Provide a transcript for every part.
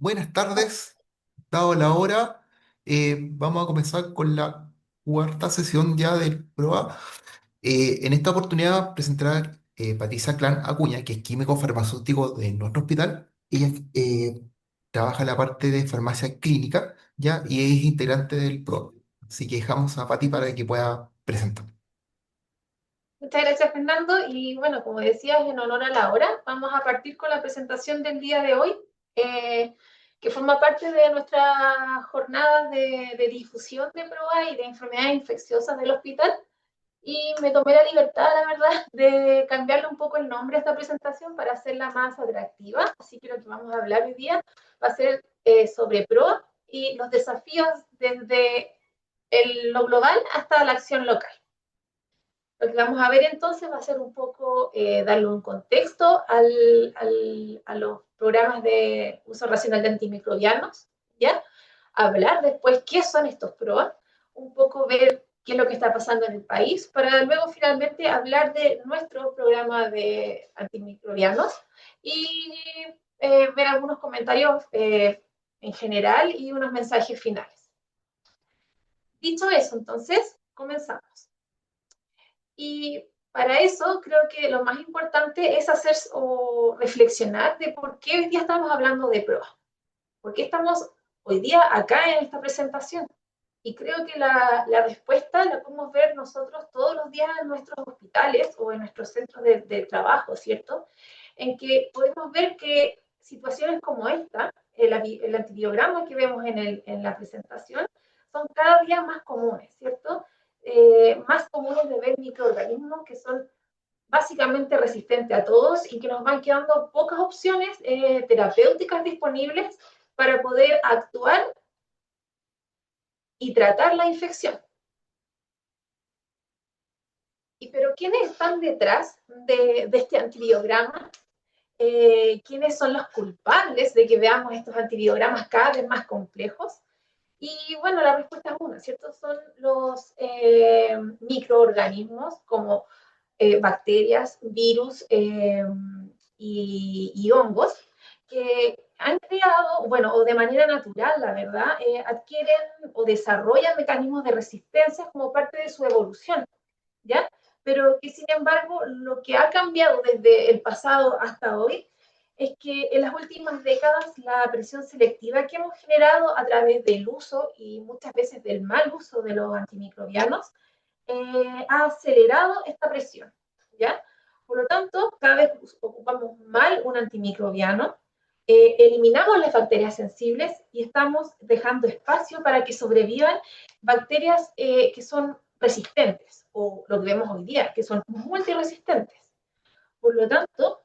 Buenas tardes, dado la hora, vamos a comenzar con la cuarta sesión ya del PROA. En esta oportunidad presentará Patricia Clan Acuña, que es químico farmacéutico de nuestro hospital. Ella trabaja en la parte de farmacia clínica, ya, y es integrante del PROA. Así que dejamos a Pati para que pueda presentar. Muchas gracias, Fernando. Y bueno, como decías, en honor a la hora, vamos a partir con la presentación del día de hoy, eh, que forma parte de nuestras jornadas de difusión de PROA y de enfermedades infecciosas del hospital. Y me tomé la libertad, la verdad, de cambiarle un poco el nombre a esta presentación para hacerla más atractiva. Así que lo que vamos a hablar hoy día va a ser sobre PROA y los desafíos desde lo global hasta la acción local. Lo que vamos a ver entonces va a ser un poco darle un contexto a los programas de uso racional de antimicrobianos, ¿ya? Hablar después qué son estos PROA, un poco ver qué es lo que está pasando en el país, para luego finalmente hablar de nuestro programa de antimicrobianos y ver algunos comentarios en general y unos mensajes finales. Dicho eso, entonces, comenzamos. Y para eso creo que lo más importante es hacer o reflexionar de por qué hoy día estamos hablando de PROA. ¿Por qué estamos hoy día acá en esta presentación? Y creo que la respuesta la podemos ver nosotros todos los días en nuestros hospitales o en nuestros centros de trabajo, ¿cierto? En que podemos ver que situaciones como esta, el antibiograma que vemos en la presentación, son cada día más comunes, ¿cierto? Más comunes de ver microorganismos que son básicamente resistentes a todos y que nos van quedando pocas opciones terapéuticas disponibles para poder actuar y tratar la infección. ¿Y pero quiénes están detrás de este antibiograma? ¿Quiénes son los culpables de que veamos estos antibiogramas cada vez más complejos? Y bueno, la respuesta es una, ¿cierto? Son los microorganismos como bacterias, virus y hongos que han creado, bueno, o de manera natural, la verdad, adquieren o desarrollan mecanismos de resistencia como parte de su evolución, ¿ya? Pero que sin embargo, lo que ha cambiado desde el pasado hasta hoy es que en las últimas décadas la presión selectiva que hemos generado a través del uso y muchas veces del mal uso de los antimicrobianos ha acelerado esta presión, ¿ya? Por lo tanto, cada vez ocupamos mal un antimicrobiano, eliminamos las bacterias sensibles y estamos dejando espacio para que sobrevivan bacterias que son resistentes, o lo que vemos hoy día, que son multiresistentes. Por lo tanto,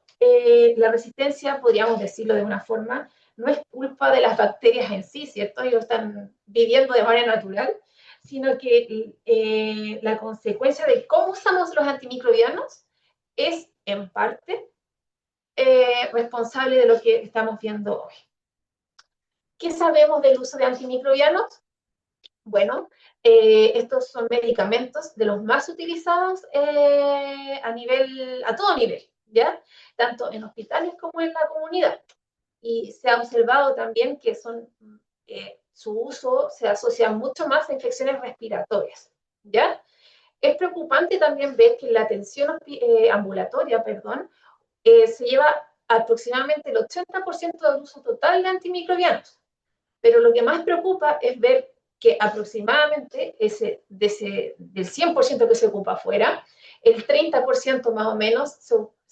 la resistencia, podríamos decirlo de una forma, no es culpa de las bacterias en sí, ¿cierto? Ellos están viviendo de manera natural, sino que la consecuencia de cómo usamos los antimicrobianos es, en parte, responsable de lo que estamos viendo hoy. ¿Qué sabemos del uso de antimicrobianos? Bueno, estos son medicamentos de los más utilizados a todo nivel, ¿ya? Tanto en hospitales como en la comunidad. Y se ha observado también que su uso se asocia mucho más a infecciones respiratorias, ¿ya? Es preocupante también ver que la atención ambulatoria, perdón, se lleva aproximadamente el 80% del uso total de antimicrobianos. Pero lo que más preocupa es ver que aproximadamente del 100% que se ocupa afuera, el 30% más o menos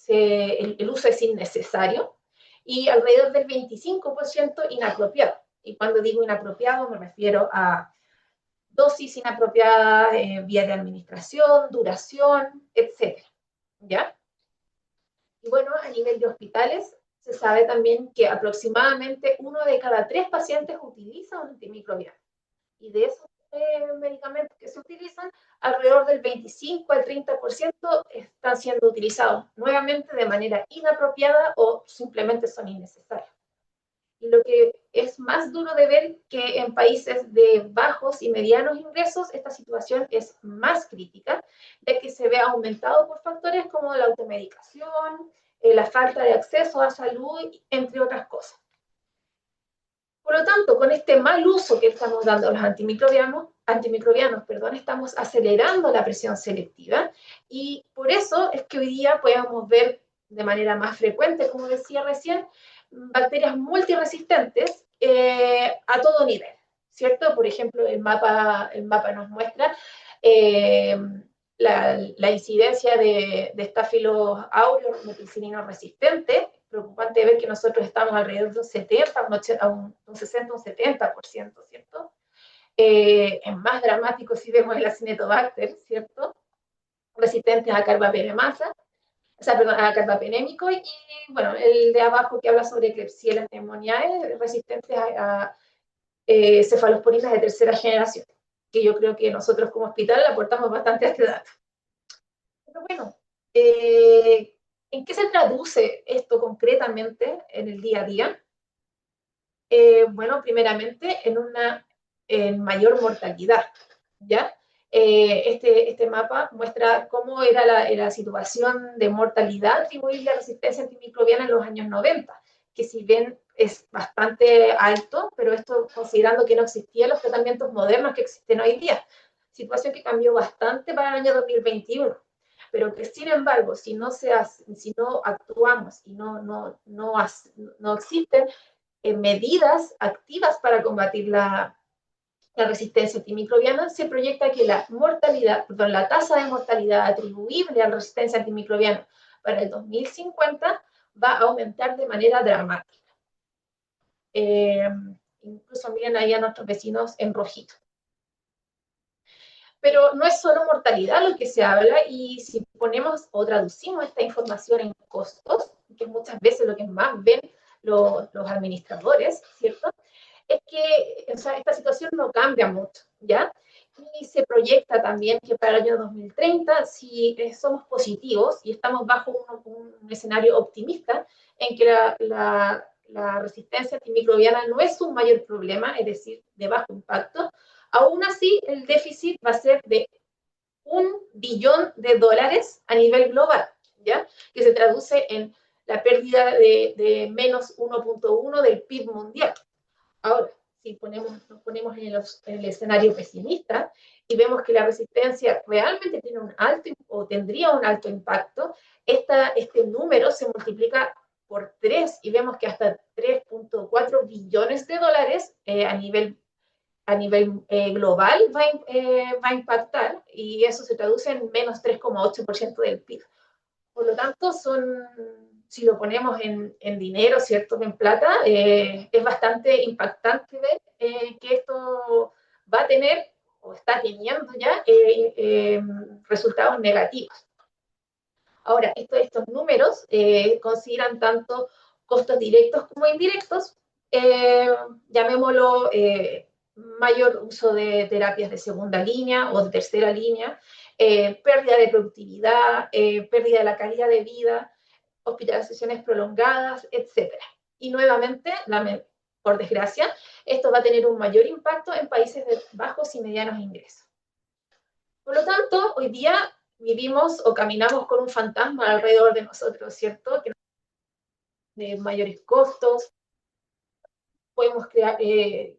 el uso es innecesario y alrededor del 25% inapropiado. Y cuando digo inapropiado me refiero a dosis inapropiadas, vía de administración, duración, etcétera. ¿Ya? Y bueno, a nivel de hospitales, se sabe también que aproximadamente uno de cada tres pacientes utiliza un antimicrobiano. Y de esos medicamentos que se utilizan, alrededor del 25 al 30% están siendo utilizados nuevamente de manera inapropiada o simplemente son innecesarios. Y lo que es más duro de ver que en países de bajos y medianos ingresos esta situación es más crítica, ya que se ve aumentado por factores como la automedicación, la falta de acceso a salud, entre otras cosas. Por lo tanto, con este mal uso que estamos dando a los antimicrobianos, perdón, estamos acelerando la presión selectiva y por eso es que hoy día podemos ver de manera más frecuente, como decía recién, bacterias multiresistentes a todo nivel, ¿cierto? Por ejemplo, el mapa nos muestra eh, la incidencia de Staphylococcus aureus meticilino resistente. Preocupante ver que nosotros estamos alrededor de un 70, un 60, un 70%, ¿cierto? Es más dramático si vemos el Acinetobacter, ¿cierto? Resistentes a carbapenemasa, o sea, perdón, a carbapenémico, y bueno, el de abajo que habla sobre Klebsiella pneumoniae, resistentes a cefalosporinas de tercera generación, que yo creo que nosotros como hospital aportamos bastante a este dato. Pero bueno, ¿en qué se traduce esto concretamente en el día a día? Bueno, primeramente en mayor mortalidad, ¿ya? Este mapa muestra cómo era la situación de mortalidad atribuible a resistencia antimicrobiana en los años 90, que si bien es bastante alto, pero esto considerando que no existían los tratamientos modernos que existen hoy día, situación que cambió bastante para el año 2021, pero que sin embargo, si no actuamos y no existen medidas activas para combatir la resistencia antimicrobiana, se proyecta que la tasa de mortalidad atribuible a la resistencia antimicrobiana para el 2050 va a aumentar de manera dramática. Eh, Incluso miren ahí a nuestros vecinos en rojito. Pero no es solo mortalidad lo que se habla, y si ponemos o traducimos esta información en costos, que muchas veces lo que más ven los administradores, ¿cierto? Es que, o sea, esta situación no cambia mucho, ¿ya? Y se proyecta también que para el año 2030, si somos positivos y estamos bajo un escenario optimista, en que la resistencia antimicrobiana no es un mayor problema, es decir, de bajo impacto, aún así el déficit va a ser de $1 billón a nivel global, ¿ya? Que se traduce en la pérdida de menos 1.1 del PIB mundial. Ahora, si nos ponemos en el escenario pesimista y vemos que la resistencia realmente tiene un alto o tendría un alto impacto, este número se multiplica por 3 y vemos que hasta $3.4 billones a nivel global va a impactar, y eso se traduce en menos 3,8% del PIB. Por lo tanto, si lo ponemos en dinero, ¿cierto? En plata, es bastante impactante ver que esto va a tener o está teniendo ya resultados negativos. Ahora, estos números consideran tanto costos directos como indirectos, eh, llamémoslo mayor uso de terapias de segunda línea o de tercera línea, pérdida de productividad, pérdida de la calidad de vida, hospitalizaciones prolongadas, etcétera. Y nuevamente, por desgracia, esto va a tener un mayor impacto en países de bajos y medianos ingresos. Por lo tanto, hoy día vivimos o caminamos con un fantasma alrededor de nosotros, ¿cierto? Que de mayores costos, podemos quedar de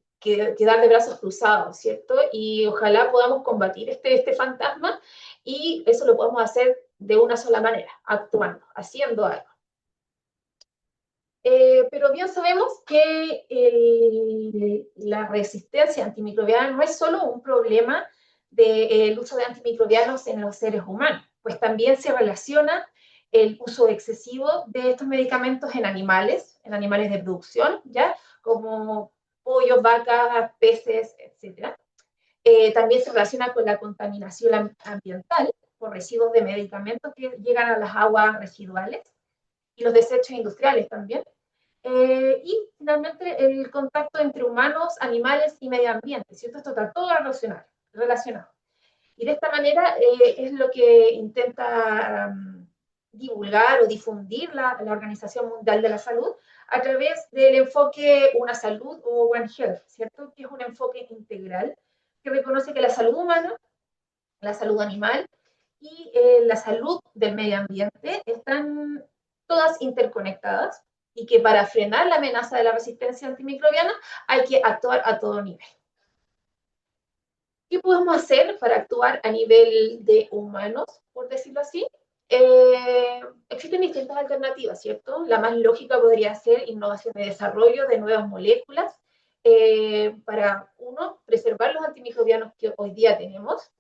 brazos cruzados, ¿cierto? Y ojalá podamos combatir este fantasma, y eso lo podemos hacer de una sola manera, actuando, haciendo algo. Pero bien sabemos que la resistencia antimicrobiana no es solo un problema del uso de antimicrobianos en los seres humanos, pues también se relaciona el uso excesivo de estos medicamentos en animales de producción, ¿ya? Como pollos, vacas, peces, etc. También se relaciona con la contaminación ambiental por residuos de medicamentos que llegan a las aguas residuales y los desechos industriales también. Y finalmente el contacto entre humanos, animales y medio ambiente, ¿cierto? Esto está todo relacionado. Y de esta manera es lo que intenta divulgar o difundir la Organización Mundial de la Salud a través del enfoque Una Salud o One Health, ¿cierto? Que es un enfoque integral que reconoce que la salud humana, la salud animal y la salud del medio ambiente están todas interconectadas, y que para frenar la amenaza de la resistencia antimicrobiana hay que actuar a todo nivel. ¿Qué podemos hacer para actuar a nivel de humanos, por decirlo así? Existen distintas alternativas, ¿cierto? La más lógica podría ser innovación y desarrollo de nuevas moléculas para, uno, preservar los antimicrobianos que hoy día tenemos,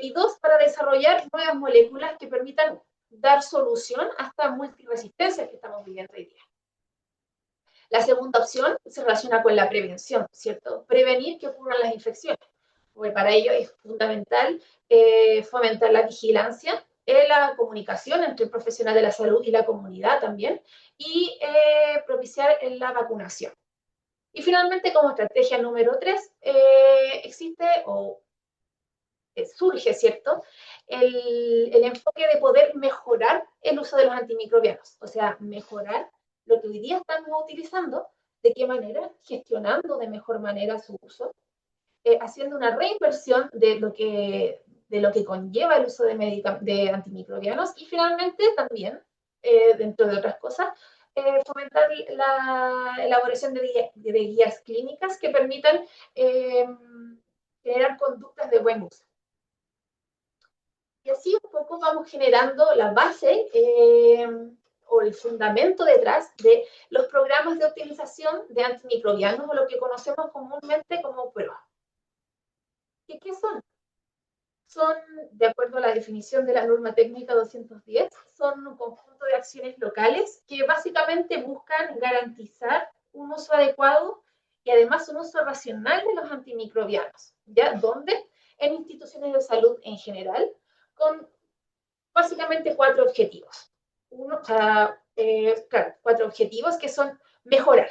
y dos, para desarrollar nuevas moléculas que permitan dar solución a esta multiresistencia que estamos viviendo hoy día. La segunda opción se relaciona con la prevención, ¿cierto? Prevenir que ocurran las infecciones. Porque para ello es fundamental fomentar la vigilancia, la comunicación entre el profesional de la salud y la comunidad también, y propiciar la vacunación. Y finalmente, como estrategia número 3, existe o surge, ¿cierto? El enfoque de poder mejorar el uso de los antimicrobianos, o sea, mejorar lo que hoy día estamos utilizando, de qué manera, gestionando de mejor manera su uso, haciendo una reinversión de lo que conlleva el uso de antimicrobianos y finalmente también, dentro de otras cosas, fomentar la elaboración de guías clínicas que permitan generar conductas de buen uso. Y así un poco vamos generando la base o el fundamento detrás de los programas de optimización de antimicrobianos o lo que conocemos comúnmente como PROA. ¿Qué son? Son, de acuerdo a la definición de la norma técnica 210, son un conjunto de acciones locales que básicamente buscan garantizar un uso adecuado y además un uso racional de los antimicrobianos. ¿Ya? ¿Dónde? En instituciones de salud en general, con básicamente cuatro objetivos. Claro, cuatro objetivos que son mejorar.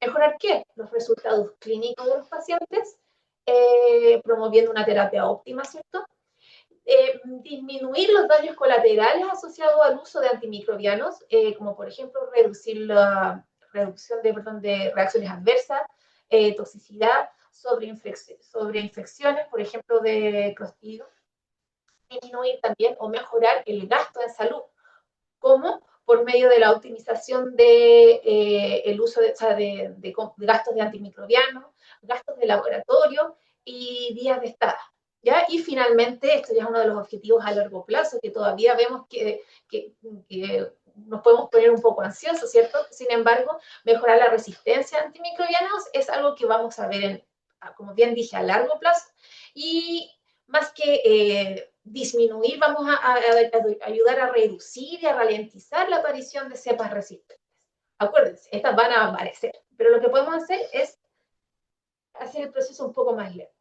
¿Mejorar qué? Los resultados clínicos de los pacientes, promoviendo una terapia óptima, ¿cierto? Disminuir los daños colaterales asociados al uso de antimicrobianos, como por ejemplo reducir la reducción de reacciones adversas, toxicidad, sobreinfecciones, por ejemplo, de Clostridium. Disminuir también o mejorar el gasto en salud, como por medio de la optimización de el uso de gastos de antimicrobianos, gastos de laboratorio y días de estada. ¿Ya? Y finalmente, esto ya es uno de los objetivos a largo plazo, que todavía vemos que nos podemos poner un poco ansiosos, ¿cierto? Sin embargo, mejorar la resistencia a antimicrobianos es algo que vamos a ver, como bien dije, a largo plazo. Y más que disminuir, vamos a ayudar a reducir y a ralentizar la aparición de cepas resistentes. Acuérdense, estas van a aparecer, pero lo que podemos hacer es hacer el proceso un poco más lento.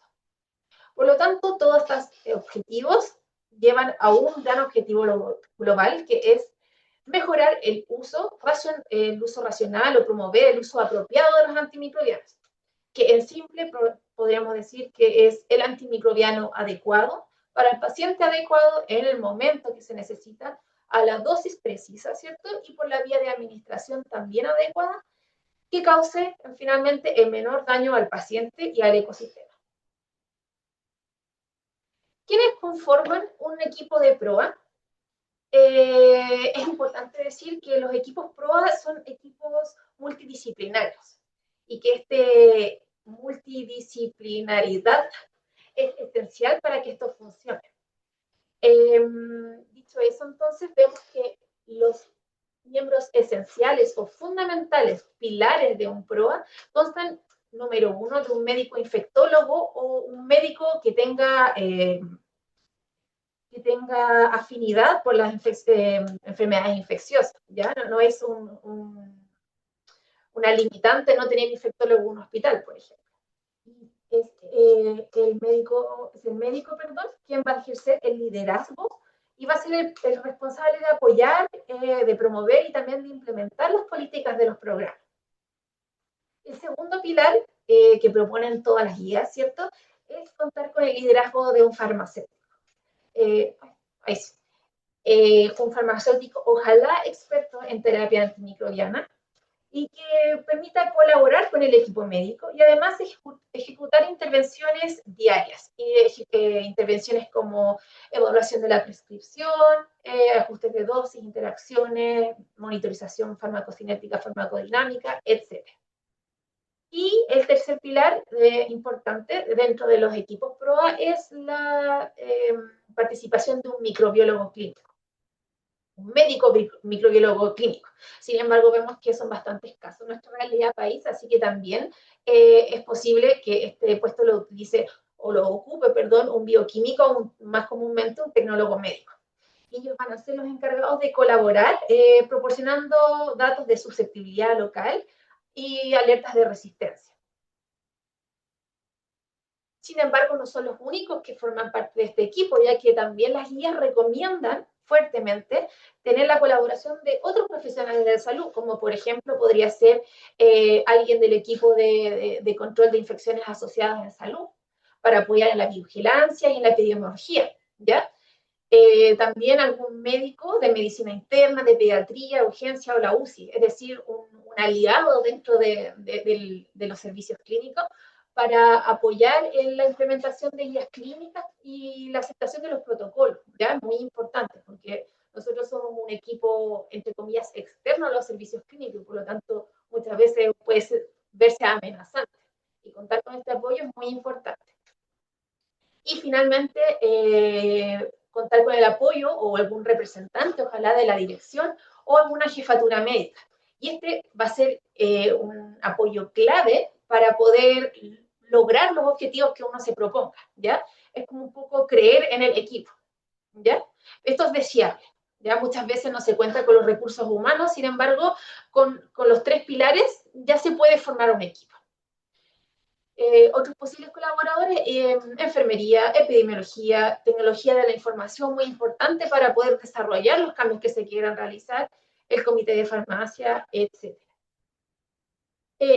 Por lo tanto, todos estos objetivos llevan a un gran objetivo global, que es mejorar el uso racional o promover el uso apropiado de los antimicrobianos, que en simple podríamos decir que es el antimicrobiano adecuado para el paciente adecuado en el momento que se necesita, a la dosis precisa, ¿cierto? Y por la vía de administración también adecuada, que cause finalmente el menor daño al paciente y al ecosistema. ¿Quiénes conforman un equipo de PROA? Es importante decir que los equipos PROA son equipos multidisciplinarios y que esta multidisciplinaridad es esencial para que esto funcione. Dicho eso, entonces vemos que los miembros esenciales o fundamentales, pilares de un PROA, constan, número uno, de un médico infectólogo o un médico que tenga afinidad por las enfermedades infecciosas, ¿ya? No es una limitante no tener infectólogo en un hospital, por ejemplo. Es el médico, quien va a ejercer el liderazgo y va a ser el responsable de apoyar, de promover y también de implementar las políticas de los programas. El segundo pilar que proponen todas las guías, ¿cierto?, es contar con el liderazgo de un farmacéutico. Un farmacéutico, ojalá experto en terapia antimicrobiana, y que permita colaborar con el equipo médico y además ejecutar ejecutar intervenciones diarias, intervenciones como evaluación de la prescripción, ajustes de dosis, interacciones, monitorización farmacocinética, farmacodinámica, etc. Y el tercer pilar importante dentro de los equipos PROA es la participación de un microbiólogo clínico, un médico microbiólogo clínico. Sin embargo, vemos que son bastante escasos en nuestra realidad país, así que también es posible que este puesto lo utilice o lo ocupe, perdón, un bioquímico o más comúnmente un tecnólogo médico. Ellos van a ser los encargados de colaborar proporcionando datos de susceptibilidad local y alertas de resistencia. Sin embargo, no son los únicos que forman parte de este equipo, ya que también las guías recomiendan fuertemente tener la colaboración de otros profesionales de la salud, como por ejemplo podría ser alguien del equipo de control de infecciones asociadas en salud, para apoyar en la vigilancia y en la epidemiología, ¿ya? También algún médico de medicina interna, de pediatría, urgencia o la UCI, es decir, un aliado dentro de los servicios clínicos para apoyar en la implementación de guías clínicas y la aceptación de los protocolos, ¿ya? Muy importante, porque nosotros somos un equipo, entre comillas, externo a los servicios clínicos, por lo tanto, muchas veces puede verse amenazante. Y contar con este apoyo es muy importante. Y finalmente, contar con el apoyo o algún representante, ojalá de la dirección o alguna jefatura médica. Y este va a ser un apoyo clave para poder lograr los objetivos que uno se proponga, ¿ya? Es como un poco creer en el equipo, ¿ya? Esto es deseable, ¿ya? Muchas veces no se cuenta con los recursos humanos, sin embargo, con los tres pilares ya se puede formar un equipo. Otros posibles colaboradores, enfermería, epidemiología, tecnología de la información, muy importante para poder desarrollar los cambios que se quieran realizar, el comité de farmacia, etc.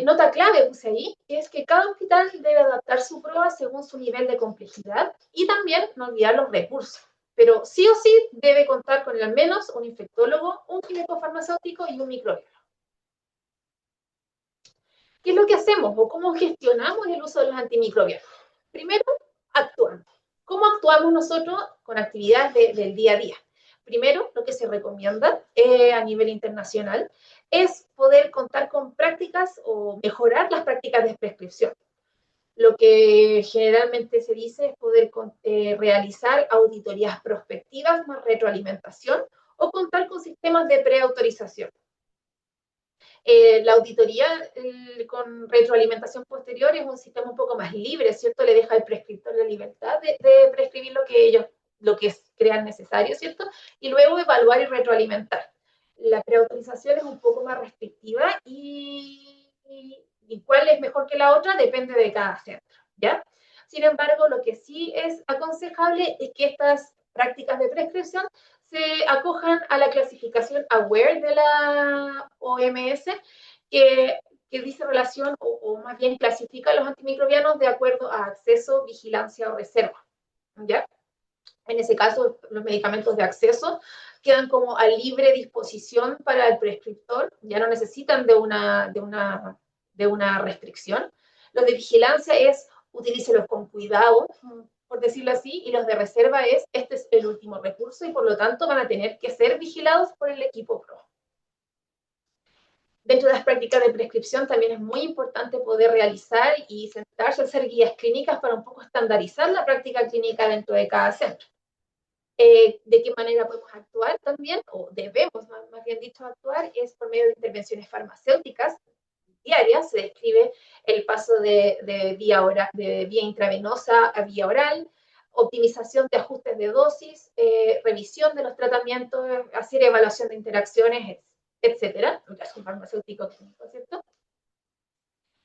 Nota clave puse ahí, es que cada hospital debe adaptar su prueba según su nivel de complejidad y también no olvidar los recursos. Pero sí o sí debe contar con al menos un infectólogo, un químico farmacéutico y un microbiólogo. ¿Qué es lo que hacemos o cómo gestionamos el uso de los antimicrobianos? Primero, actuando. ¿Cómo actuamos nosotros con actividades del día a día? Primero, lo que se recomienda a nivel internacional es poder contar con prácticas o mejorar las prácticas de prescripción. Lo que generalmente se dice es poder realizar auditorías prospectivas más retroalimentación o contar con sistemas de preautorización. La auditoría con retroalimentación posterior es un sistema un poco más libre, ¿cierto? Le deja al prescriptor la libertad de prescribir lo que crean necesario, ¿cierto? Y luego evaluar y retroalimentar. La preautorización es un poco más restrictiva y cuál es mejor que la otra depende de cada centro, ¿ya? Sin embargo, lo que sí es aconsejable es que estas prácticas de prescripción se acojan a la clasificación AWARE de la OMS, que dice relación o más bien clasifica los antimicrobianos de acuerdo a acceso, vigilancia o reserva, ¿ya? En ese caso, los medicamentos de acceso quedan como a libre disposición para el prescriptor, ya no necesitan de una restricción. Los de vigilancia es utilícelos con cuidado, por decirlo así, y los de reserva es, este es el último recurso y por lo tanto van a tener que ser vigilados por el equipo PRO. Dentro de las prácticas de prescripción también es muy importante poder realizar y sentarse a hacer guías clínicas para un poco estandarizar la práctica clínica dentro de cada centro. De qué manera podemos actuar también, o debemos más bien dicho actuar, es por medio de intervenciones farmacéuticas diarias. Se describe el paso de vía intravenosa a vía oral, optimización de ajustes de dosis, revisión de los tratamientos, hacer evaluación de interacciones, etcétera, en caso farmacéutico, ¿cierto?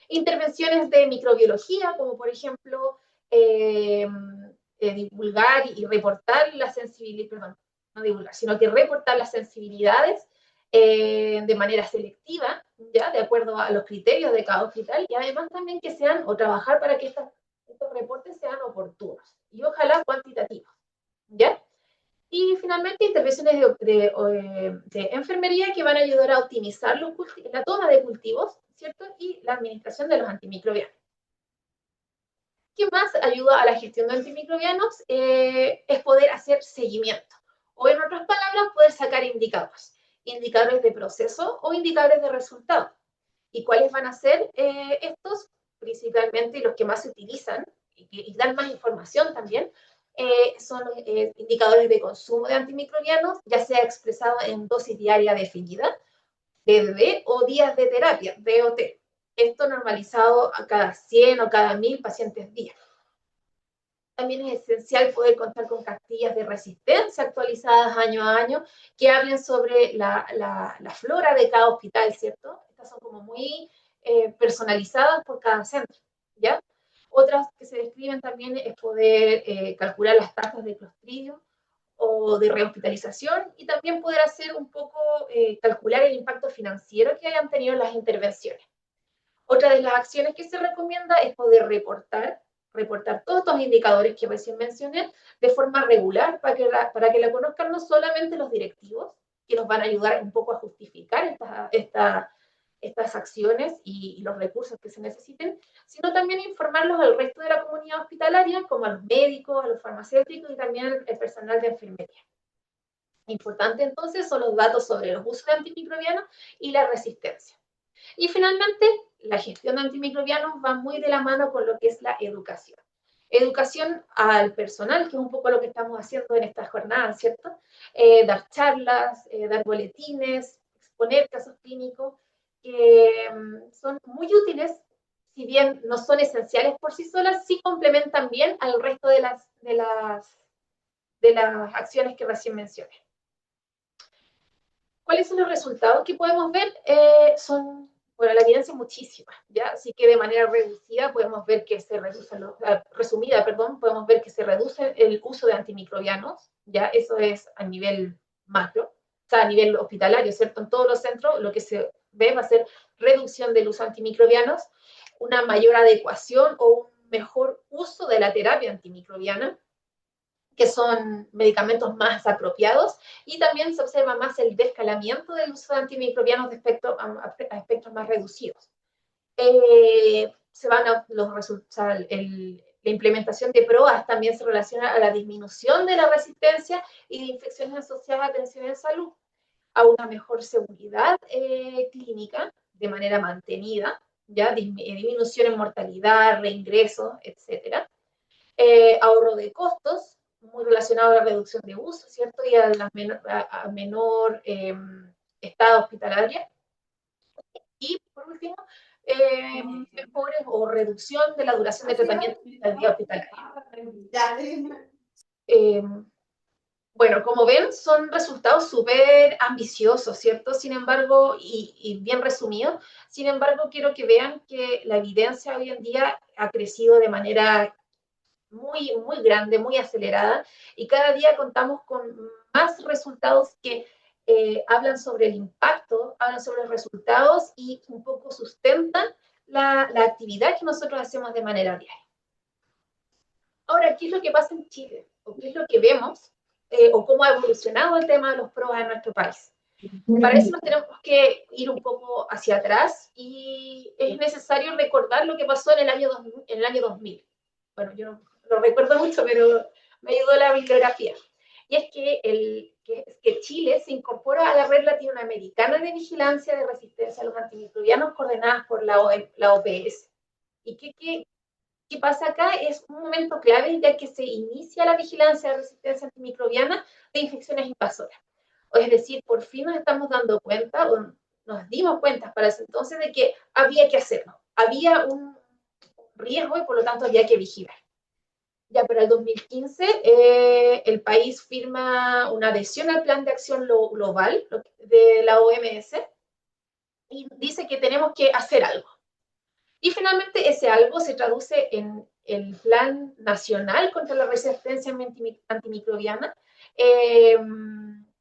Intervenciones de microbiología, como por ejemplo divulgar y reportar la sensibilidad, perdón, no divulgar, sino que reportar las sensibilidades de manera selectiva, ¿ya? De acuerdo a los criterios de cada hospital, y además también que sean, o trabajar para que estos reportes sean oportunos y ojalá cuantitativos, ¿ya? Y finalmente, intervenciones de enfermería que van a ayudar a optimizar la toma de cultivos, ¿cierto? Y la administración de los antimicrobianos. ¿Qué más ayuda a la gestión de antimicrobianos? Es poder hacer seguimiento. O en otras palabras, poder sacar indicadores. Indicadores de proceso o indicadores de resultado. ¿Y cuáles van a ser estos? Principalmente los que más se utilizan y dan más información también, son indicadores de consumo de antimicrobianos, ya sea expresado en dosis diaria definida, DDD, o días de terapia, DOT. Esto normalizado a cada 100 o cada 1000 pacientes día. También es esencial poder contar con cartillas de resistencia actualizadas año a año que hablen sobre la flora de cada hospital, ¿cierto? Estas son como muy personalizadas por cada centro, ¿ya? Otras que se describen también es poder calcular las tasas de clostridio o de rehospitalización y también poder hacer un poco, calcular el impacto financiero que hayan tenido las intervenciones. Otra de las acciones que se recomienda es poder reportar todos estos indicadores que recién mencioné de forma regular para que la conozcan no solamente los directivos, que nos van a ayudar un poco a justificar estas acciones y los recursos que se necesiten, sino también informarlos al resto de la comunidad hospitalaria, como a los médicos, a los farmacéuticos y también el personal de enfermería. Importante entonces son los datos sobre los usos de antimicrobianos y la resistencia. Y finalmente, la gestión de antimicrobianos va muy de la mano con lo que es la educación. Educación al personal, que es un poco lo que estamos haciendo en esta jornada, ¿cierto? Dar charlas, dar boletines, exponer casos clínicos que son muy útiles, si bien no son esenciales por sí solas, sí complementan bien al resto de las acciones que recién mencioné. ¿Cuáles son los resultados que podemos ver? Bueno, la evidencia es muchísima, ¿ya? Así que de manera reducida podemos ver que se reduce, resumida, perdón, podemos ver que se reduce el uso de antimicrobianos, ¿ya? Eso es a nivel macro, o sea, a nivel hospitalario, ¿cierto? En todos los centros lo que se ve va a ser reducción del uso de antimicrobianos, una mayor adecuación o un mejor uso de la terapia antimicrobiana, que son medicamentos más apropiados, y también se observa más el descalamiento del uso de antimicrobianos a espectros más reducidos. Se van a los resultados, la implementación de PROAS también se relaciona a la disminución de la resistencia y de infecciones asociadas a atención en salud, a una mejor seguridad clínica de manera mantenida, ya disminución en mortalidad, reingresos, etcétera, ahorro de costos, muy relacionado a la reducción de uso, ¿cierto? Y a menor estado hospitalaria. Y por último, mejores o reducción de la duración de tratamiento del día hospitalario. Eh, bueno, como ven, son resultados súper ambiciosos, ¿cierto? Sin embargo, y bien resumidos, sin embargo, quiero que vean que la evidencia hoy en día ha crecido de manera muy, muy grande, muy acelerada, y cada día contamos con más resultados que hablan sobre el impacto, hablan sobre los resultados y un poco sustentan la actividad que nosotros hacemos de manera diaria. Ahora, ¿qué es lo que pasa en Chile? ¿O qué es lo que vemos? ¿O cómo ha evolucionado el tema de los PROA en nuestro país? Para eso nos tenemos que ir un poco hacia atrás y es necesario recordar lo que pasó en el año 2000. Bueno, yo no lo recuerdo mucho, pero me ayudó la bibliografía. Y es que Chile se incorpora a la red latinoamericana de vigilancia de resistencia a los antimicrobianos coordenadas por la OPS. ¿Y qué pasa acá? Es un momento clave ya que se inicia la vigilancia de resistencia antimicrobiana de infecciones invasoras. Es decir, por fin nos estamos dando cuenta, o nos dimos cuenta para ese entonces de que había que hacerlo. Había un riesgo y por lo tanto había que vigilar. Ya para el 2015, el país firma una adhesión al plan de acción global de la OMS y dice que tenemos que hacer algo. Y finalmente ese algo se traduce en el Plan Nacional contra la Resistencia Antimicrobiana,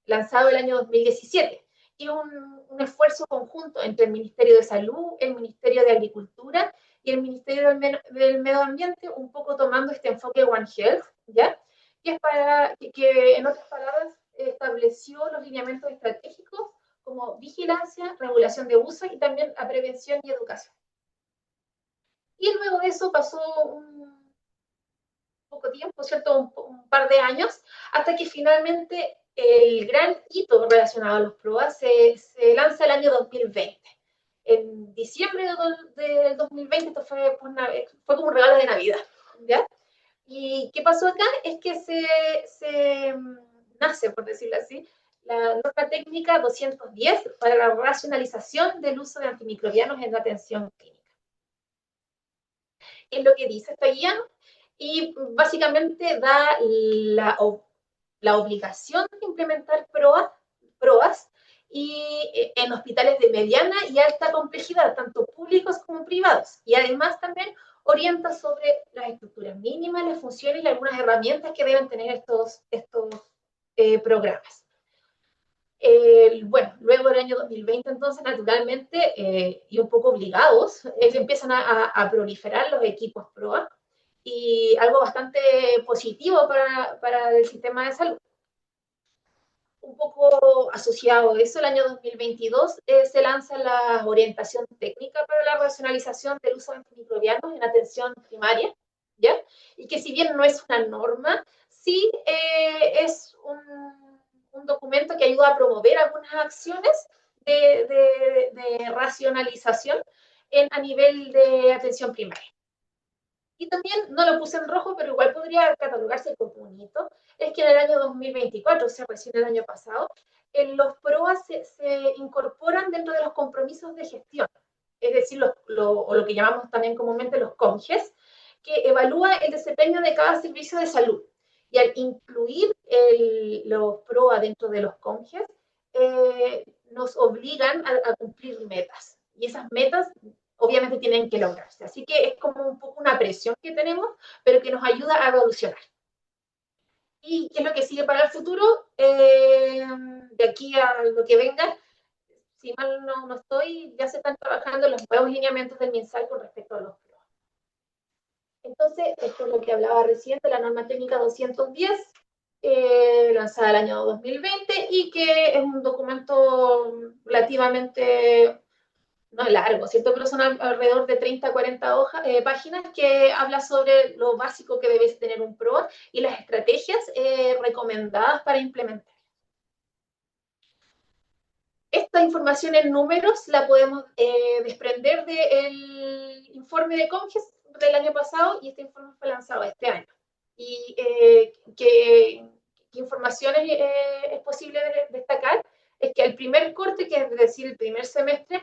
lanzado el año 2017. Y un esfuerzo conjunto entre el Ministerio de Salud, el Ministerio de Agricultura y el Ministerio del Medio Ambiente, un poco tomando este enfoque One Health, ¿ya? Que es para que en otras palabras, estableció los lineamientos estratégicos como vigilancia, regulación de uso y también a prevención y educación. Y luego de eso pasó poco tiempo, ¿cierto? Un par de años, hasta que finalmente el gran hito relacionado a los PROA se lanza el año 2020. En diciembre del 2020, esto fue como un regalo de Navidad, ¿ya? ¿Y qué pasó acá? Es que se nace, por decirlo así, la norma técnica 210 para la racionalización del uso de antimicrobianos en la atención clínica. Es lo que dice esta guía y básicamente da la obligación de implementar PROAS y en hospitales de mediana y alta complejidad, tanto públicos como privados. Y además también orienta sobre las estructuras mínimas, las funciones y algunas herramientas que deben tener estos programas. Bueno, luego del año 2020, entonces, naturalmente, y un poco obligados, empiezan a proliferar los equipos PROA y algo bastante positivo para el sistema de salud. Un poco asociado a eso, el año 2022 se lanza la orientación técnica para la racionalización del uso de antimicrobianos en atención primaria, ¿ya? Y que si bien no es una norma, sí es un documento que ayuda a promover algunas acciones de racionalización a nivel de atención primaria. Y también, no lo puse en rojo, pero igual podría catalogarse como un hito, es que en el año 2024, o sea, recién el año pasado, los PROAS se incorporan dentro de los compromisos de gestión, es decir, o lo que llamamos también comúnmente los COMGES, que evalúa el desempeño de cada servicio de salud. Y al incluir los PROA dentro de los COMGES, nos obligan a cumplir metas. Y esas metas obviamente tienen que lograrse. Así que es como un poco una presión que tenemos, pero que nos ayuda a evolucionar. ¿Y qué es lo que sigue para el futuro? De aquí a lo que venga, si mal no estoy, ya se están trabajando los nuevos lineamientos del MinSal con respecto a los PROA. Entonces, esto es lo que hablaba recién de la norma técnica 210, lanzada el año 2020 y que es un documento relativamente no es largo, ¿cierto? Pero son alrededor de 30 a 40 páginas que habla sobre lo básico que debe tener un PROA y las estrategias recomendadas para implementar. Esta información en números la podemos desprender del informe de CONGES del año pasado y este informe fue lanzado este año. Y ¿qué información es posible destacar? Es que el primer corte, que es decir, el primer semestre,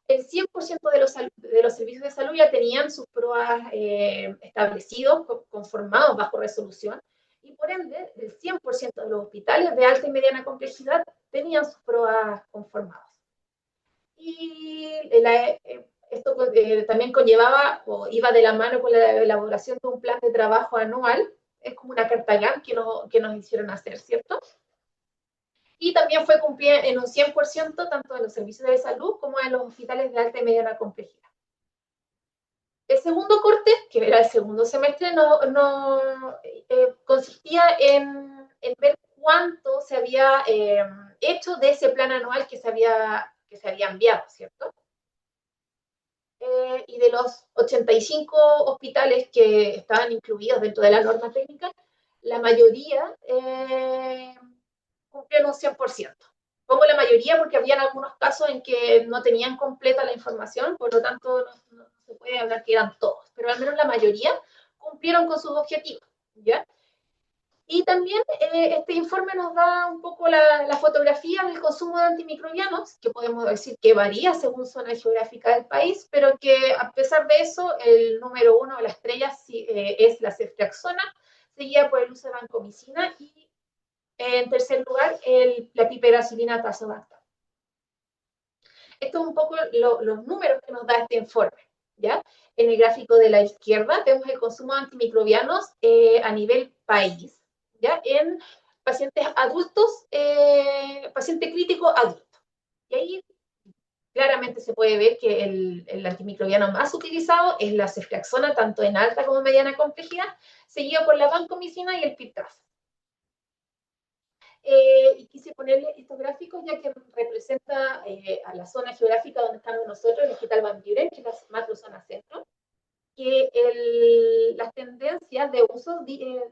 el 100% de los servicios de salud ya tenían sus pruebas establecidos, conformados bajo resolución, y por ende, el 100% de los hospitales de alta y mediana complejidad tenían sus pruebas conformadas. Y esto también conllevaba o iba de la mano con la elaboración de un plan de trabajo anual, es como una carta GAN que nos hicieron hacer, ¿cierto? Y también fue cumplida en un 100% tanto en los servicios de salud como en los hospitales de alta y mediana complejidad. El segundo corte, que era el segundo semestre, consistía en ver cuánto se había hecho de ese plan anual que se había enviado, ¿cierto? Y de los 85 hospitales que estaban incluidos dentro de la norma técnica, la mayoría cumplieron un 100%. Pongo la mayoría porque habían algunos casos en que no tenían completa la información, por lo tanto no se puede hablar que eran todos, pero al menos la mayoría cumplieron con sus objetivos, ¿ya? Y también este informe nos da un poco la fotografía del consumo de antimicrobianos, que podemos decir que varía según zona geográfica del país, pero que a pesar de eso, el número uno, la estrella, es la ceftriaxona, seguida por el uso de vancomicina y en tercer lugar, la piperacilina tazobactam. Estos son un poco los números que nos da este informe, ¿ya? En el gráfico de la izquierda vemos el consumo de antimicrobianos a nivel país, ¿ya? En pacientes adultos, paciente crítico adulto. Y ahí claramente se puede ver que el antimicrobiano más utilizado es la ceftriaxona, tanto en alta como mediana complejidad, seguido por la vancomicina y el piptaz. Y quise ponerle estos gráficos ya que representa a la zona geográfica donde estamos nosotros, el Hospital Van Buren, que es la macro zona centro, que las tendencias tendencias de uso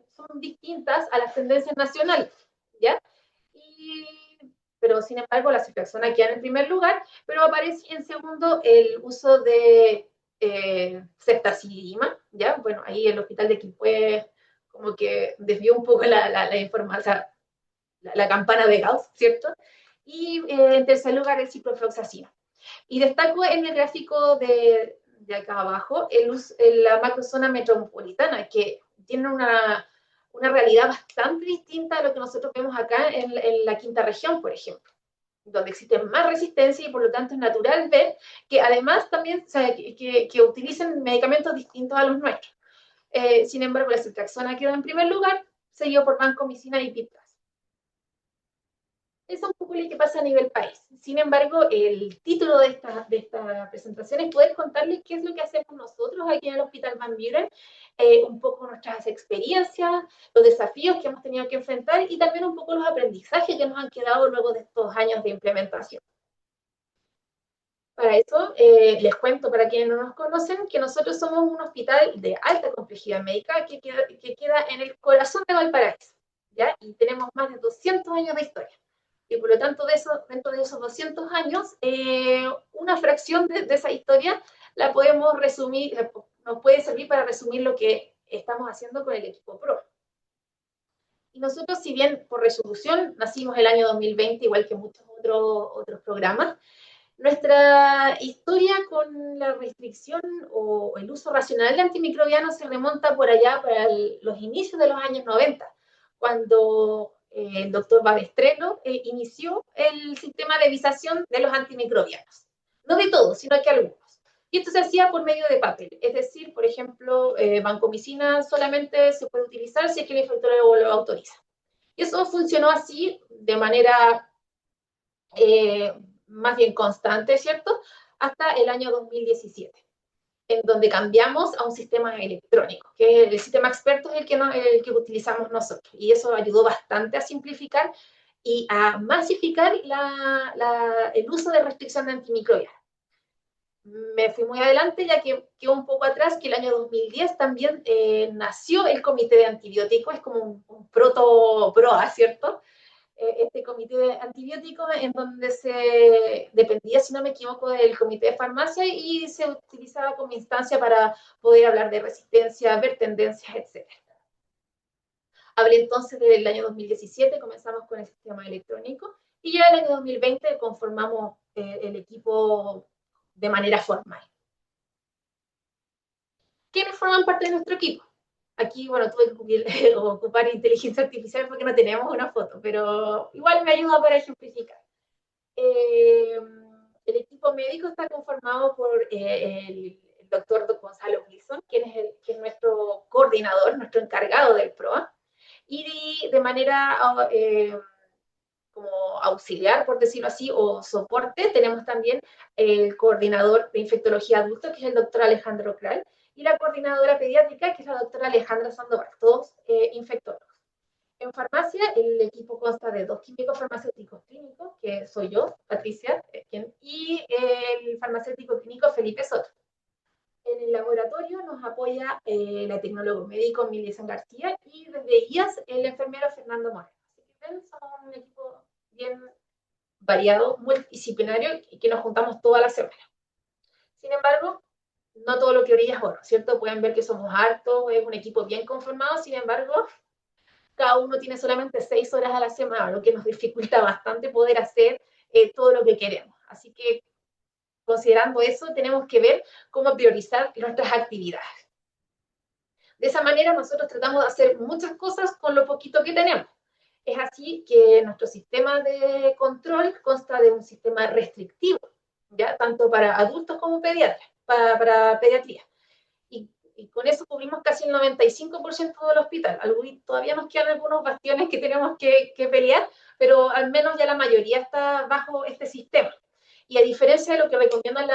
son distintas a las tendencias nacionales, ¿ya? Y, pero sin embargo la ceftriaxona queda en primer lugar, pero aparece en segundo el uso de ceftazidima, ¿ya? Bueno, ahí el hospital de Quilpué como que desvió un poco la información, o sea, la campana de Gauss, ¿cierto? Y en tercer lugar el ciprofloxacino. Y destaco en el gráfico de acá abajo la macrozona metropolitana, que tiene una realidad bastante distinta a lo que nosotros vemos acá en la quinta región, por ejemplo, donde existe más resistencia y por lo tanto es natural ver que además también, o sea, que utilicen medicamentos distintos a los nuestros. Sin embargo, la ceftriaxona quedó en primer lugar, seguido por vancomicina y pipras. Eso es un poco lo que pasa a nivel país. Sin embargo, el título de esta presentación es poder contarles qué es lo que hacemos nosotros aquí en el Hospital Van Buren, un poco nuestras experiencias, los desafíos que hemos tenido que enfrentar y también un poco los aprendizajes que nos han quedado luego de estos años de implementación. Para eso, les cuento, para quienes no nos conocen, que nosotros somos un hospital de alta complejidad médica que queda en el corazón de Valparaíso, ¿ya? Y tenemos más de 200 años de historia. Y por lo tanto, dentro de esos 200 años, una fracción de esa historia la podemos resumir, nos puede servir para resumir lo que estamos haciendo con el equipo PRO. Y nosotros, si bien por resolución nacimos el año 2020, igual que muchos otros programas, nuestra historia con la restricción o el uso racional de antimicrobianos se remonta por allá para los inicios de los años 90, cuando el doctor Babestreno inició el sistema de visación de los antimicrobianos. No de todos, sino que algunos. Y esto se hacía por medio de papel. Es decir, por ejemplo, vancomicina solamente se puede utilizar si es que el infectólogo lo autoriza. Y eso funcionó así de manera más bien constante, ¿cierto? Hasta el año 2017, en donde cambiamos a un sistema electrónico, que el sistema experto es el que utilizamos nosotros. Y eso ayudó bastante a simplificar y a masificar el uso de restricción de antimicrobianos. Me fui muy adelante, ya que quedó un poco atrás, que el año 2010 también nació el comité de antibióticos, es como un proto-PROA, ¿cierto? Este comité de antibióticos en donde se dependía, si no me equivoco, del comité de farmacia y se utilizaba como instancia para poder hablar de resistencia, ver tendencias, etc. Hablé entonces del año 2017, comenzamos con el sistema electrónico y ya en el año 2020 conformamos el equipo de manera formal. ¿Quiénes forman parte de nuestro equipo? Aquí, bueno, tuve que ocupar inteligencia artificial porque no tenemos una foto, pero igual me ayuda para ejemplificar. El equipo médico está conformado por el doctor Gonzalo Wilson, que es nuestro coordinador, nuestro encargado del PROA, y de manera como auxiliar, por decirlo así, o soporte, tenemos también el coordinador de infectología adulta, que es el doctor Alejandro Kral, y la coordinadora pediátrica, que es la doctora Alejandra Sandoval, todos infectólogos. En farmacia, el equipo consta de 2 químicos farmacéuticos clínicos, que soy yo, Patricia, y el farmacéutico clínico Felipe Soto. En el laboratorio nos apoya la tecnólogo médico Milisa García y desde IAS el enfermero Fernando Moreno. Así que ven, somos un equipo bien variado, multidisciplinario y que nos juntamos toda la semana. Sin embargo, no todo lo que brilla es oro, ¿cierto? Pueden ver que somos hartos, es un equipo bien conformado, sin embargo, cada uno tiene solamente 6 horas a la semana, lo que nos dificulta bastante poder hacer todo lo que queremos. Así que, considerando eso, tenemos que ver cómo priorizar nuestras actividades. De esa manera, nosotros tratamos de hacer muchas cosas con lo poquito que tenemos. Es así que nuestro sistema de control consta de un sistema restrictivo, ¿ya? Tanto para adultos como pediatras, para pediatría. Y con eso cubrimos casi el 95% del hospital. Todavía nos quedan algunos bastiones que tenemos que pelear, pero al menos ya la mayoría está bajo este sistema. Y a diferencia de lo que recomiendan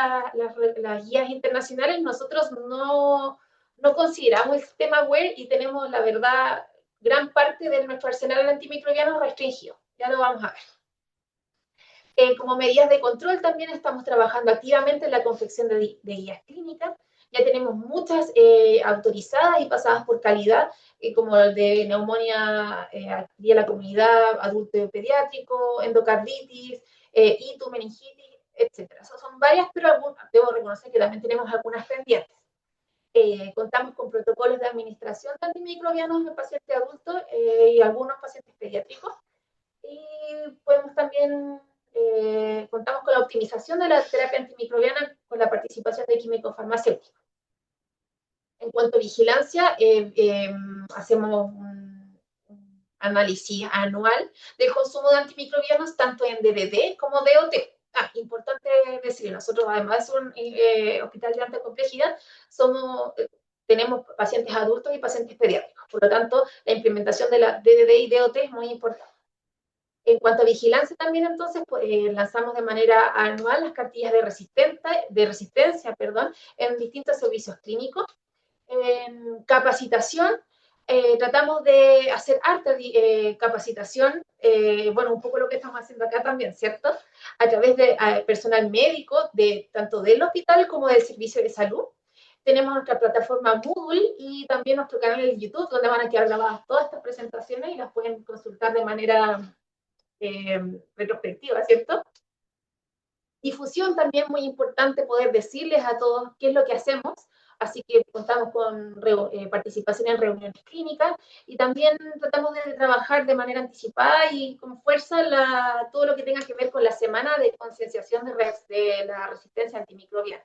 las guías internacionales, nosotros no consideramos el sistema WARE y tenemos, la verdad, gran parte de nuestro arsenal antimicrobiano restringido. Ya lo vamos a ver. Como medidas de control también estamos trabajando activamente en la confección de guías clínicas Ya tenemos muchas autorizadas y pasadas por calidad, como el de neumonía aquí en la comunidad, adulto pediátrico, endocarditis, ITU, meningitis, etcétera. Son varias, pero debo reconocer que también tenemos algunas pendientes. Contamos con protocolos de administración de antimicrobianos en pacientes adultos y algunos pacientes pediátricos. Y podemos también, contamos con la optimización de la terapia antimicrobiana con la participación de químicos farmacéuticos. En cuanto a vigilancia, hacemos un análisis anual del consumo de antimicrobianos, tanto en DDD como DOT. Importante decir, nosotros además de ser un hospital de alta complejidad, somos, tenemos pacientes adultos y pacientes pediátricos. Por lo tanto, la implementación de la DDD y DOT es muy importante. En cuanto a vigilancia también, entonces, pues, lanzamos de manera anual las cartillas de resistencia, perdón, en distintos servicios clínicos. En capacitación, tratamos de hacer harta capacitación, bueno, un poco lo que estamos haciendo acá también, ¿cierto? A través de personal médico, tanto del hospital como del servicio de salud. Tenemos nuestra plataforma Moodle y también nuestro canal de YouTube, donde van a quedar grabadas todas estas presentaciones y las pueden consultar de manera retrospectiva, ¿cierto? Difusión también muy importante, poder decirles a todos qué es lo que hacemos, así que contamos con participación en reuniones clínicas y también tratamos de trabajar de manera anticipada y con fuerza todo lo que tenga que ver con la semana de concienciación de la resistencia antimicrobiana,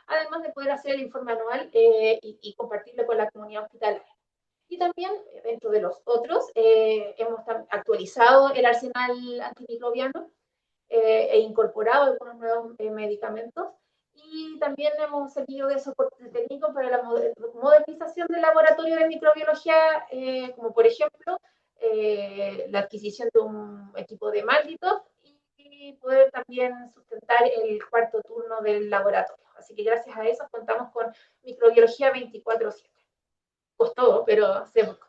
además de poder hacer el informe anual y compartirlo con la comunidad hospitalaria. Y también, dentro de los otros, hemos actualizado el arsenal antimicrobiano e incorporado algunos nuevos medicamentos. Y también hemos servido de soporte técnico para la modernización del laboratorio de microbiología, como por ejemplo la adquisición de un equipo de Malditos y poder también sustentar el cuarto turno del laboratorio. Así que gracias a eso contamos con microbiología 24/7. Costó, pero se buscó.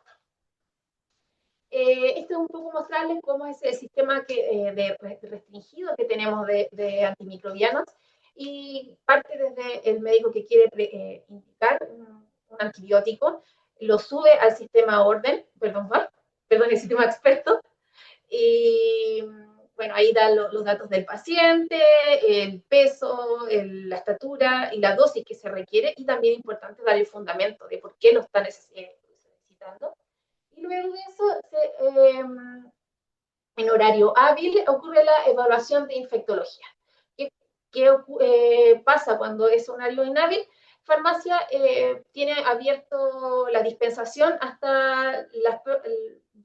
Esto es un poco mostrarles cómo es el sistema restringido que tenemos de antimicrobianos y parte desde el médico que quiere indicar un antibiótico, lo sube al sistema orden, perdón, el sistema experto, y bueno, ahí dan los datos del paciente, el peso, la estatura y la dosis que se requiere, y también es importante dar el fundamento de por qué lo está necesitando. Y luego de eso, en horario hábil, ocurre la evaluación de infectología. ¿Qué pasa cuando es horario inhábil? Farmacia tiene abierto la dispensación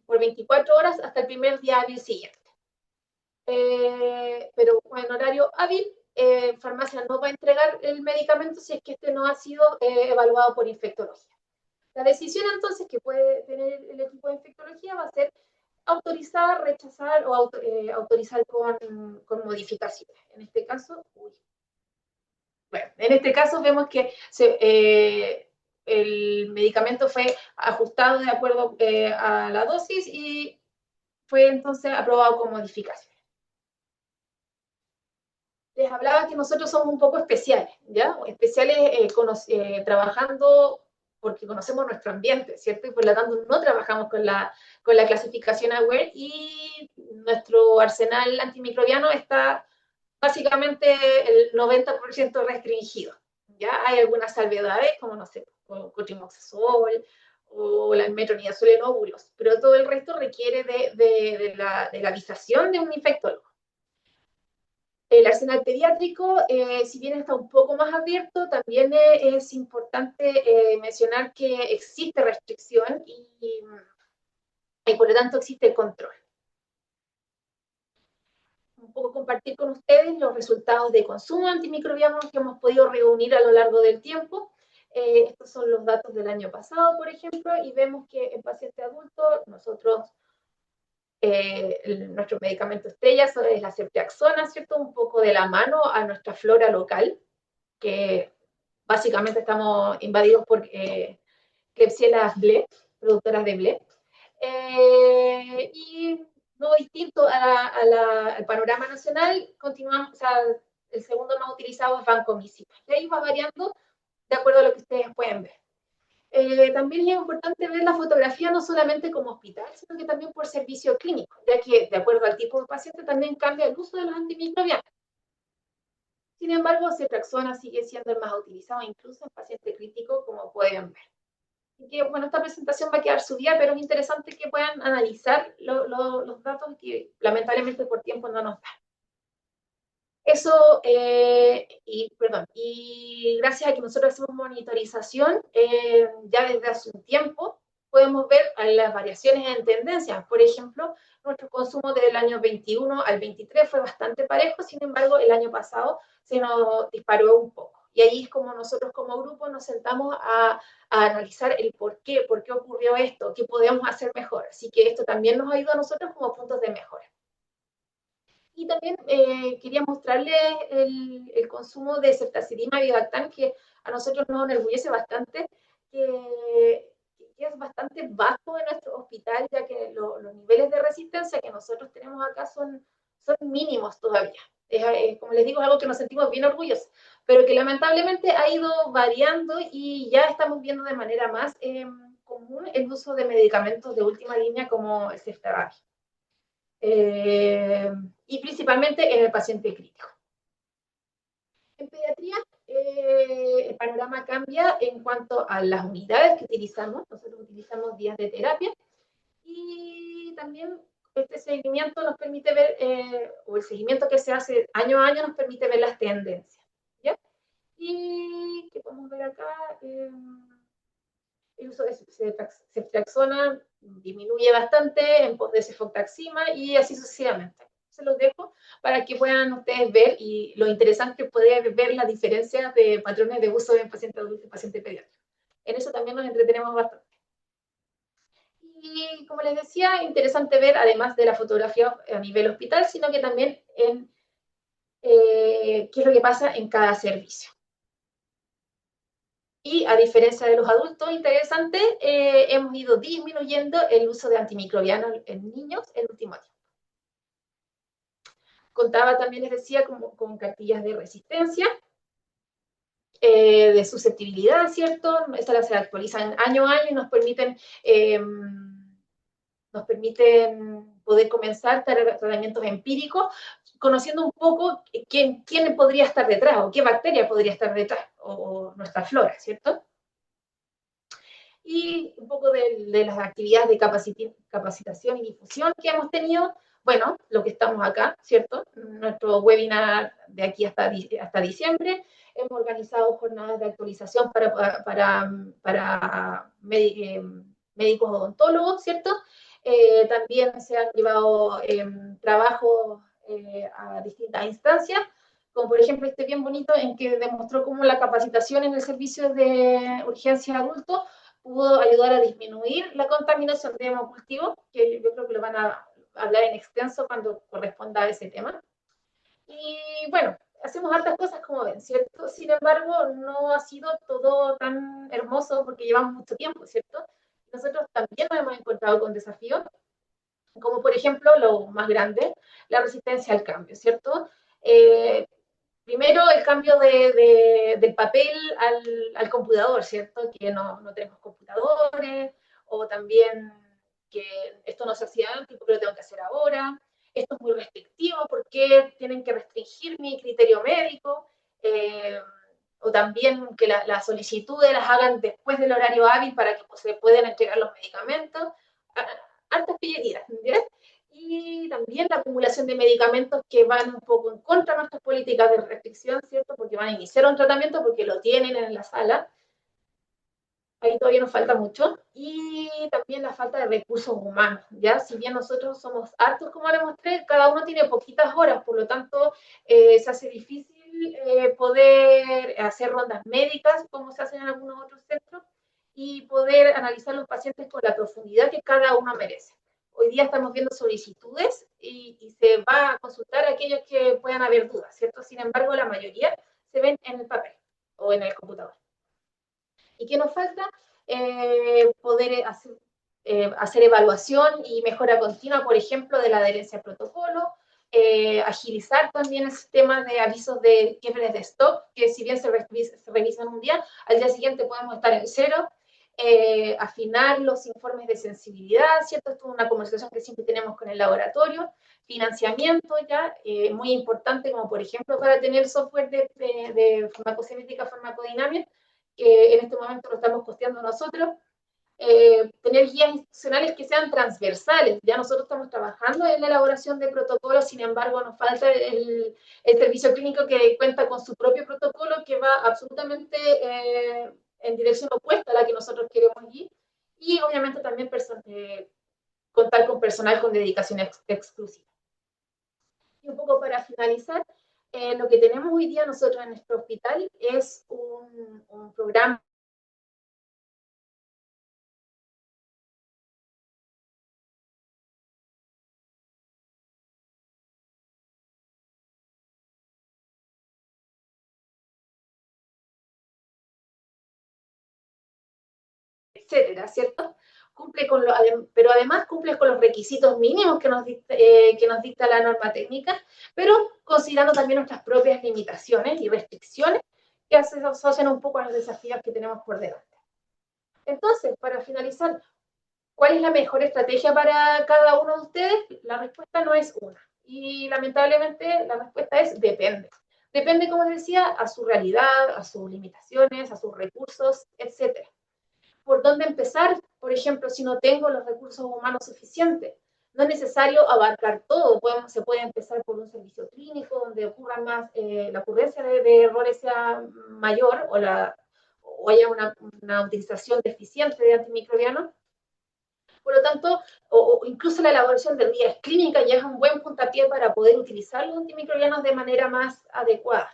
por 24 horas hasta el primer día hábil siguiente. Pero en horario hábil, farmacia no va a entregar el medicamento si es que este no ha sido evaluado por infectología. La decisión entonces que puede tener el equipo de infectología va a ser autorizar, rechazar o autorizar con modificaciones. En este caso, bueno, en este caso vemos que el medicamento fue ajustado de acuerdo a la dosis y fue entonces aprobado con modificaciones. Les hablaba que nosotros somos un poco especiales, ¿ya? Especiales trabajando porque conocemos nuestro ambiente, ¿cierto? Y por lo tanto no trabajamos con la clasificación AWARE y nuestro arsenal antimicrobiano está básicamente el 90% restringido, ¿ya? Hay algunas salvedades, como, no sé, cotrimoxazol o la metronidazol en óvulos, pero todo el resto requiere de la avisación de un infectólogo. El arsenal pediátrico, si bien está un poco más abierto, también es importante mencionar que existe restricción y por lo tanto existe control. Un poco compartir con ustedes los resultados de consumo antimicrobiano que hemos podido reunir a lo largo del tiempo. Estos son los datos del año pasado, por ejemplo, y vemos que en pacientes adultos nosotros nuestro medicamento estrella es la ceftriaxona, ¿cierto? Un poco de la mano a nuestra flora local, que básicamente estamos invadidos por Klebsiella ble, productoras de ble. Y no distinto al panorama nacional, continuamos, o sea, el segundo más utilizado es vancomicina. Y ahí va variando de acuerdo a lo que ustedes pueden ver. También es importante ver la fotografía no solamente como hospital, sino que también por servicio clínico, ya que de acuerdo al tipo de paciente también cambia el uso de los antimicrobianos. Sin embargo, ceftriaxona sigue siendo el más utilizado incluso en pacientes críticos, como pueden ver. Y que, bueno, esta presentación va a quedar subida, pero es interesante que puedan analizar los datos que lamentablemente por tiempo no nos dan. Eso, y gracias a que nosotros hacemos monitorización, ya desde hace un tiempo, podemos ver las variaciones en tendencias. Por ejemplo, nuestro consumo del año 21 al 23 fue bastante parejo, sin embargo, el año pasado se nos disparó un poco. Y ahí es como nosotros como grupo nos sentamos a analizar el por qué ocurrió esto, qué podemos hacer mejor. Así que esto también nos ayuda a nosotros como puntos de mejora. Y también quería mostrarles el consumo de ceftazidima y bivactán, que a nosotros nos enorgullece bastante, que es bastante bajo en nuestro hospital, ya que los niveles de resistencia que nosotros tenemos acá son mínimos todavía. Como les digo, es algo que nos sentimos bien orgullosos, pero que lamentablemente ha ido variando y ya estamos viendo de manera más común el uso de medicamentos de última línea como el ceftarabia. Eh, y principalmente en el paciente crítico. En pediatría, el panorama cambia en cuanto a las unidades que utilizamos. Nosotros utilizamos días de terapia y también este seguimiento nos permite ver, o el seguimiento que se hace año a año nos permite ver las tendencias. ¿Ya? Y que podemos ver acá, el uso de ceftriaxona disminuye bastante en pos de cefotaxima y así sucesivamente. Se los dejo para que puedan ustedes ver y lo interesante es poder ver las diferencias de patrones de uso en paciente adulto y paciente pediátrico. En eso también nos entretenemos bastante. Y como les decía, interesante ver, además de la fotografía a nivel hospital, sino que también en qué es lo que pasa en cada servicio. Y a diferencia de los adultos, interesante, hemos ido disminuyendo el uso de antimicrobianos en niños el último año. Contaba también, les decía, con cartillas de resistencia, de susceptibilidad, ¿cierto? Estas se actualizan año a año y nos permiten poder comenzar tratamientos empíricos, conociendo un poco quién podría estar detrás o qué bacteria podría estar detrás, o nuestra flora, ¿cierto? Y un poco de las actividades de capacitación y difusión que hemos tenido. Bueno, lo que estamos acá, ¿cierto? Nuestro webinar de aquí hasta diciembre. Hemos organizado jornadas de actualización para médicos odontólogos, ¿cierto? También se han llevado trabajos a distintas instancias, como por ejemplo este bien bonito en que demostró cómo la capacitación en el servicio de urgencia adultos pudo ayudar a disminuir la contaminación de hemocultivo, que yo creo que lo van a hablar en extenso cuando corresponda a ese tema. Y bueno, hacemos hartas cosas como ven, ¿cierto? Sin embargo, no ha sido todo tan hermoso porque llevamos mucho tiempo, ¿cierto? Nosotros también nos hemos encontrado con desafíos, como por ejemplo lo más grande, la resistencia al cambio, ¿cierto? Primero, el cambio del papel al computador, ¿cierto? Que no tenemos computadores, o también que esto no se hacía antes, porque lo tengo que hacer ahora. Esto es muy restrictivo, porque tienen que restringir mi criterio médico. O también que las solicitudes las hagan después del horario hábil para que pues, se puedan entregar los medicamentos. Hartas pillerías, ¿entiendes? Y también la acumulación de medicamentos que van un poco en contra de nuestras políticas de restricción, ¿cierto? Porque van a iniciar un tratamiento porque lo tienen en la sala. Ahí todavía nos falta mucho. Y también la falta de recursos humanos, ¿ya? Si bien nosotros somos hartos, como les mostré, cada uno tiene poquitas horas, por lo tanto, se hace difícil poder hacer rondas médicas, como se hacen en algunos otros centros, y poder analizar los pacientes con la profundidad que cada uno merece. Hoy día estamos viendo solicitudes y se va a consultar a aquellos que puedan haber dudas, ¿cierto? Sin embargo, la mayoría se ven en el papel o en el computador. ¿Y qué nos falta? Poder hacer evaluación y mejora continua, por ejemplo, de la adherencia al protocolo, agilizar también el sistema de avisos de quiebres de stock, que si bien se revisan un día, al día siguiente podemos estar en cero. Afinar los informes de sensibilidad, ¿cierto? Esto es una conversación que siempre tenemos con el laboratorio. Financiamiento ya, muy importante, como por ejemplo para tener software de farmacocinética, farmacodinámica, que en este momento lo estamos costeando nosotros. Tener guías institucionales que sean transversales. Ya nosotros estamos trabajando en la elaboración de protocolos, sin embargo, nos falta el servicio clínico que cuenta con su propio protocolo que va absolutamente en dirección opuesta a la que nosotros queremos ir. Y obviamente también contar con personal con dedicación exclusiva. Y un poco para finalizar, lo que tenemos hoy día nosotros en nuestro hospital es un programa, etcétera, ¿cierto? Cumple con pero además cumple con los requisitos mínimos que nos dicta la norma técnica, pero considerando también nuestras propias limitaciones y restricciones que se asocian un poco a los desafíos que tenemos por delante. Entonces, para finalizar, ¿cuál es la mejor estrategia para cada uno de ustedes? La respuesta no es una. Y lamentablemente la respuesta es depende. Depende, como les decía, a su realidad, a sus limitaciones, a sus recursos, etcétera. ¿Por dónde empezar? Por ejemplo, si no tengo los recursos humanos suficientes. No es necesario abarcar todo. Se puede empezar por un servicio clínico donde ocurra más, la ocurrencia de errores sea mayor o haya una utilización deficiente de antimicrobianos. Por lo tanto, o incluso la elaboración de guías clínicas ya es un buen puntapié para poder utilizar los antimicrobianos de manera más adecuada.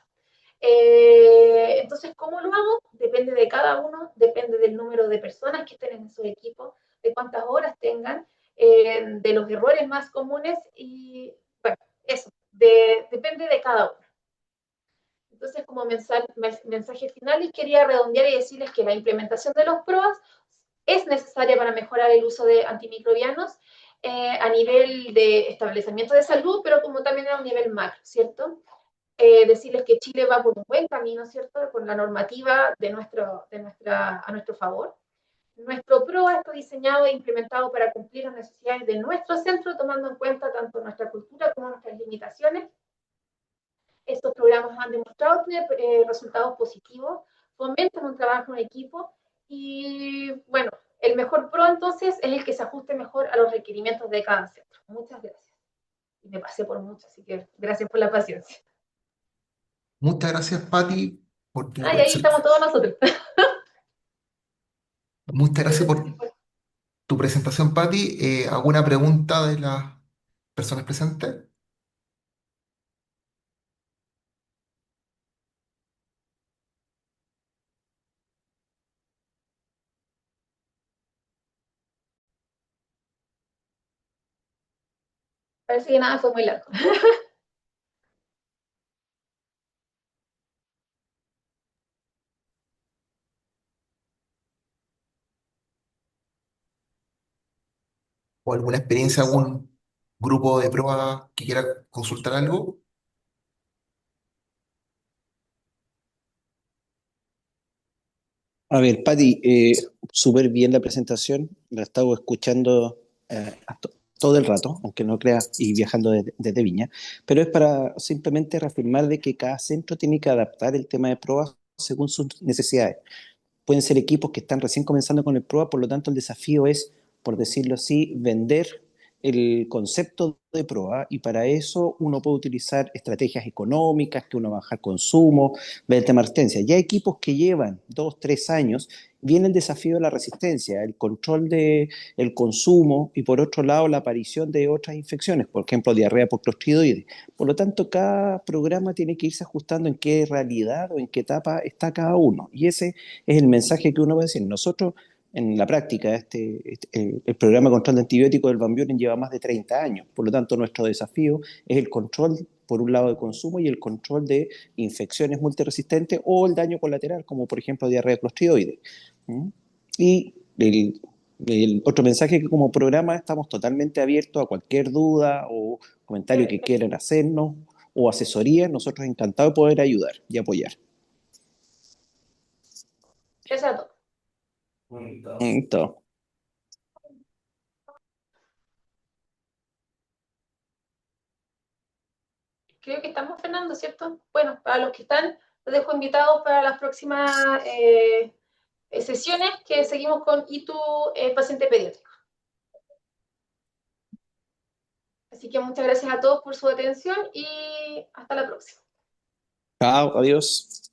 Entonces, ¿cómo lo hago? Depende de cada uno, depende del número de personas que estén en su equipo, de cuántas horas tengan, de los errores más comunes y, bueno, eso, depende de cada uno. Entonces, como mensaje final, quería redondear y decirles que la implementación de los PROAS es necesaria para mejorar el uso de antimicrobianos a nivel de establecimiento de salud, pero como también a un nivel macro, ¿cierto? Decirles que Chile va por un buen camino, ¿cierto? Con la normativa a nuestro favor. Nuestro PROA está diseñado e implementado para cumplir las necesidades de nuestro centro, tomando en cuenta tanto nuestra cultura como nuestras limitaciones. Estos programas han demostrado tener resultados positivos, fomentan un trabajo en equipo y, bueno, el mejor PRO entonces es el que se ajuste mejor a los requerimientos de cada centro. Muchas gracias. Y me pasé por mucho, así que gracias por la paciencia. Muchas gracias, Patti, por tu Ah, y ahí estamos todos nosotros. muchas No gracias sé si por fue. tu presentación, Patti. ¿Alguna pregunta de las personas presentes? Parece que nada fue muy largo. ¿O alguna experiencia, algún grupo de prueba que quiera consultar algo? A ver, Patti, súper bien la presentación, la he estado escuchando todo el rato, aunque no creas, y viajando desde Viña, pero es para simplemente reafirmar de que cada centro tiene que adaptar el tema de pruebas según sus necesidades. Pueden ser equipos que están recién comenzando con el prueba, por lo tanto el desafío es, por decirlo así, vender el concepto de prueba y para eso uno puede utilizar estrategias económicas, que uno baja consumo, ver el tema de resistencia. Ya equipos que llevan 2, 3 años, viene el desafío de la resistencia, el control del consumo y por otro lado la aparición de otras infecciones, por ejemplo diarrea por clostridoides. Por lo tanto, cada programa tiene que irse ajustando en qué realidad o en qué etapa está cada uno. Y ese es el mensaje que uno va a decir. Nosotros, en la práctica, el programa de control de antibióticos del Van Buren lleva más de 30 años. Por lo tanto, nuestro desafío es el control, por un lado, de consumo y el control de infecciones multiresistentes o el daño colateral, como por ejemplo diarrea de clostridoides. ¿Mm? Y El otro mensaje que como programa estamos totalmente abiertos a cualquier duda o comentario que Perfecto. quieran hacernos o asesoría. Nosotros encantados de poder ayudar y apoyar. Gracias a todos. Entonces, Creo que estamos, Fernando, ¿cierto? Bueno, para los que están, los dejo invitados para las próximas sesiones que seguimos con ITU paciente pediátrico. Así que muchas gracias a todos por su atención y hasta la próxima. chao, adiós.